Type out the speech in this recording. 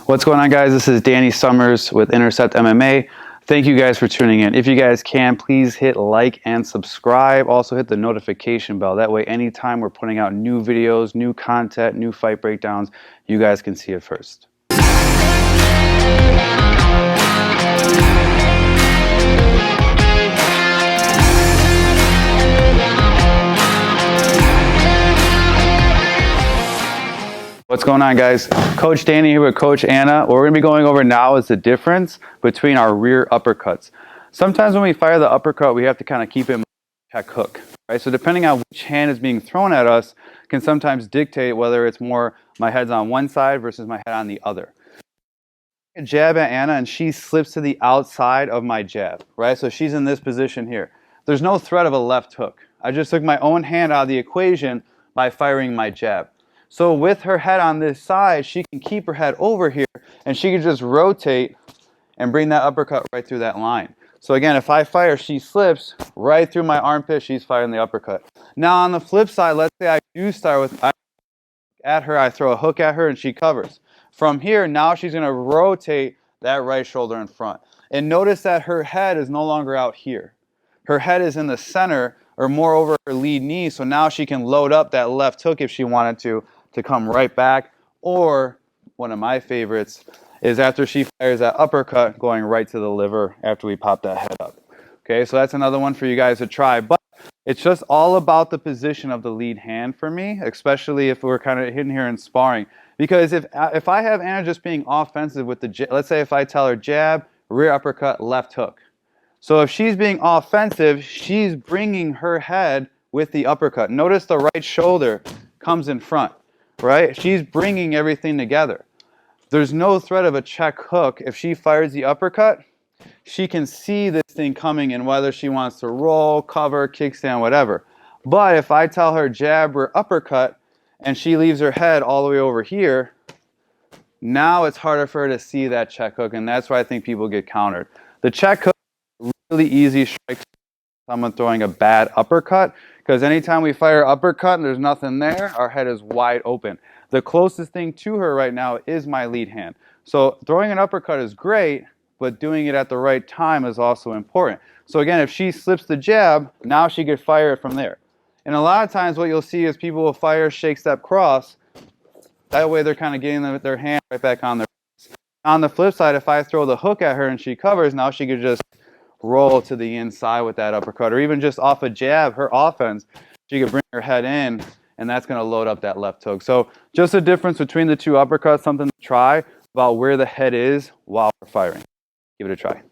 What's going on, guys? This is Danny Summers with Intercept MMA. Thank you guys for tuning in. If you guys can, please hit like and subscribe. Also hit the notification bell. That way, anytime we're putting out new videos, new content, new fight breakdowns, you guys can see it first. What's going on, guys? Coach Danny here with Coach Anna. What we're going to be going over now is the difference between our rear uppercuts. Sometimes when we fire the uppercut, we have to kind of keep it in check hook, right? So depending on which hand is being thrown at us can sometimes dictate whether it's more my head's on one side versus my head on the other. I jab at Anna and she slips to the outside of my jab, right? So she's in this position here. There's no threat of a left hook. I just took my own hand out of the equation by firing my jab. So with her head on this side, she can keep her head over here and she can just rotate and bring that uppercut right through that line. So again, if I fire, she slips right through my armpit, she's firing the uppercut. Now on the flip side, let's say I do start with at her, I throw a hook at her and she covers. From here, now she's going to rotate that right shoulder in front. And notice that her head is no longer out here. Her head is in the center or more over her lead knee, so now she can load up that left hook if she wanted to come right back, or one of my favorites is after she fires that uppercut, going right to the liver after we pop that head up. Okay, so that's another one for you guys to try, but it's just all about the position of the lead hand for me, especially if we're kind of hitting here in sparring, because if I have Anna just being offensive with the, let's say if I tell her jab, rear uppercut, left hook. So if she's being offensive, she's bringing her head with the uppercut. Notice the right shoulder comes in front. Right? She's bringing everything together. There's no threat of a check hook. If she fires the uppercut, she can see this thing coming and whether she wants to roll, cover, kickstand, whatever. But if I tell her jab or uppercut and she leaves her head all the way over here, now it's harder for her to see that check hook, and that's why I think people get countered. The check hook is really easy strike. Someone throwing a bad uppercut, because anytime we fire uppercut and there's nothing there, our head is wide open. The closest thing to her right now is my lead hand. So throwing an uppercut is great, but doing it at the right time is also important. So again, if she slips the jab, now she could fire it from there. And a lot of times what you'll see is people will fire shake step cross. That way they're kind of getting their hand right back on their wrist. On the flip side, if I throw the hook at her and she covers, now she could just roll to the inside with that uppercut, or even just off a jab, her offense, she could bring her head in, and that's going to load up that left hook. So just a difference between the two uppercuts, something to try about where the head is while we're firing. Give it a try.